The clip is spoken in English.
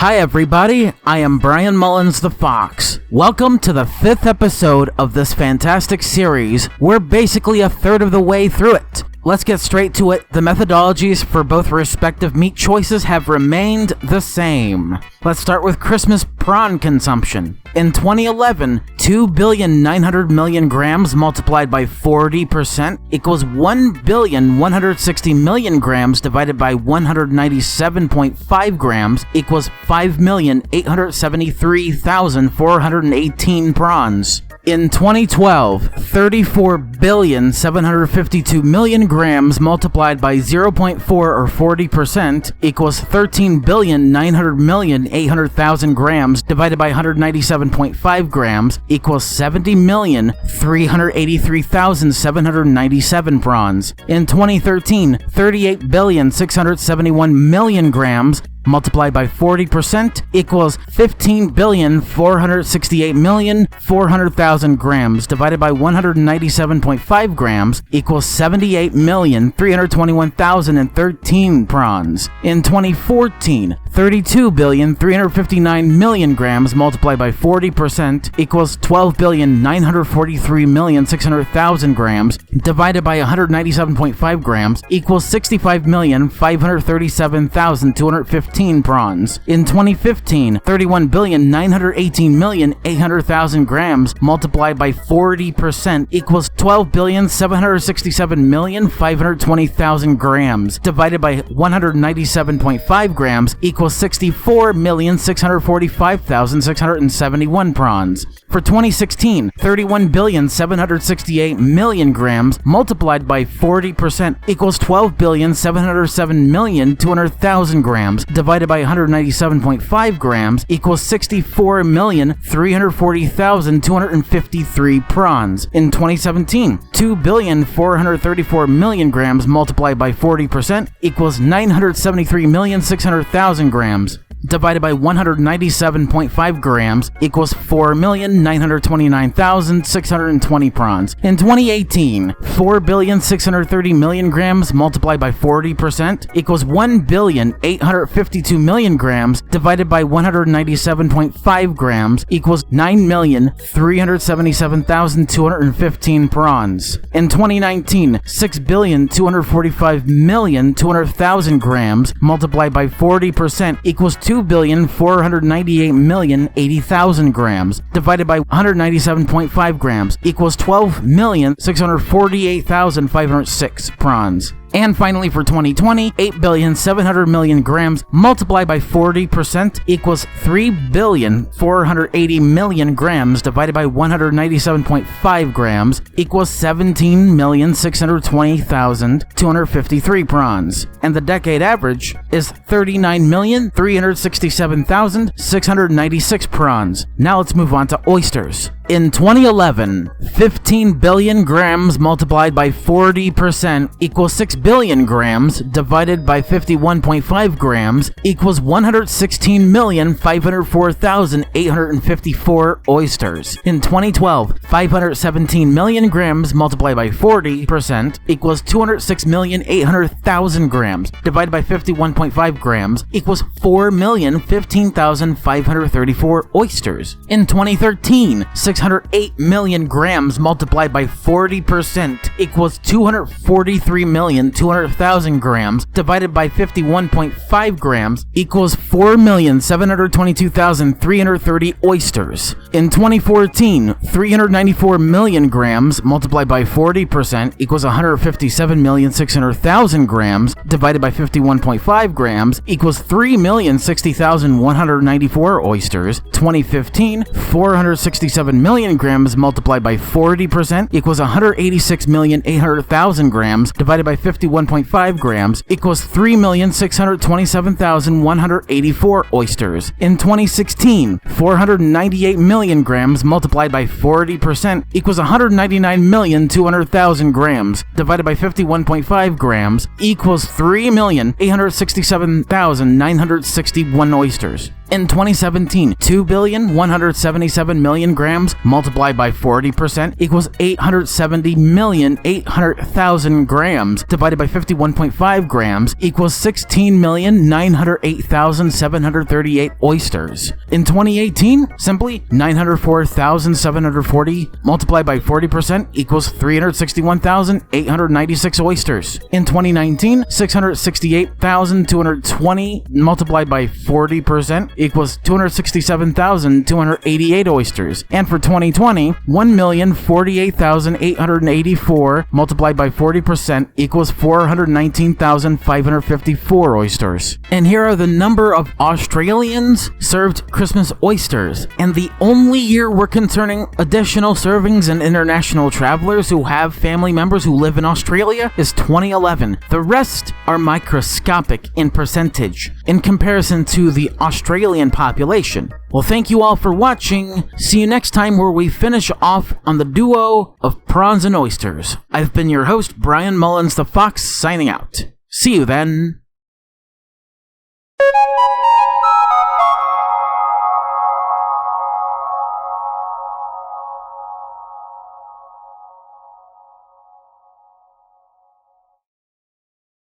Hi everybody, I am Brian Mullins the Fox. Welcome to the 5th episode of this fantastic series. We're basically a third of the way through it. Let's get straight to it. The methodologies for both respective meat choices have remained the same. Let's start with Christmas prawn consumption. In 2011, 2,900,000,000 grams multiplied by 40% equals 1,160,000,000 grams divided by 197.5 grams equals 5,873,418 prawns. In 2012, 34,752,000,000 grams multiplied by 0.4 or 40% equals 13,900,800,000 grams divided by 197.5 grams equals 70,383,797 prawns. In 2013, 38,671,000,000 grams multiplied by 40% equals 15,468,400,000 grams divided by 197.5 grams equals 78,321,013 prawns. In 2014, 32,359,000,000 grams multiplied by 40% equals 12,943,600,000 grams divided by 197.5 grams equals 65,537,215 prawns. In 2015, 31,918,800,000 grams multiplied by 40% equals 12,767,520,000 grams divided by 197.5 grams equals 64,645,671 prawns. For 2016, 31,768,000,000 grams multiplied by 40% equals 12,707,200,000 grams divided by 197.5 grams equals 64,340,253 prawns. In 2017, 2,434,000,000 grams multiplied by 40% equals 973,600,000 grams divided by 197.5 grams equals 4,929,620 prawns. In 2018, 4,630,000,000 grams multiplied by 40% equals 1,852,000,000 grams divided by 197.5 grams equals 9,377,215 prawns. In 2019, 6,245,200,000 grams multiplied by 40% equals 2,498,080,000 grams divided by 197.5 grams equals 12,648,506 prawns. And finally for 2020, 8,700,000,000 grams multiplied by 40% equals 3,480,000,000 grams divided by 197.5 grams equals 17,620,253 prawns. And the decade average is 39,367,696 prawns. Now let's move on to oysters. In 2011, 15 billion grams multiplied by 40% equals 6 billion grams divided by 51.5 grams equals 116,504,854 oysters. In 2012, 517,000,000 grams multiplied by 40% equals 206,800,000 grams divided by 51.5 grams equals 4,015,534 oysters. In 2013, 608,000,000 grams multiplied by 40% equals 243,200,000 grams divided by 51.5 grams equals 4,722,330 oysters. In 2014, 394,000,000 grams multiplied by 40% equals 157,600,000 grams divided by 51.5 grams equals 3,060,194 oysters. 2015, 467,000,000 grams multiplied by 40% equals 186,800,000 grams divided by 51.5 grams equals 3,627,184 oysters. In 2016, 498,000,000 grams multiplied by 40% equals 199,200,000 grams divided by 51.5 grams equals 3,867,961 oysters. In 2017, 2,177,000,000 grams multiplied by 40% equals 870,800,000 grams divided by 51.5 grams equals 16,908,738 oysters. In 2018, simply 904,740 multiplied by 40% equals 361,896 oysters. In 2019, 668,220 multiplied by 40% equals 267,288 oysters. And for 2020, 1,048,884 multiplied by 40% equals 419,554 oysters. And here are the number of Australians served Christmas oysters. And the only year we're concerning additional servings and international travelers who have family members who live in Australia is 2011. The rest are microscopic in percentage in comparison to the Australian population. Well, thank you all for watching. See you next time where we finish off on the duo of prawns and oysters. I've been your host, Brian Mullins the Fox, signing out. See you then.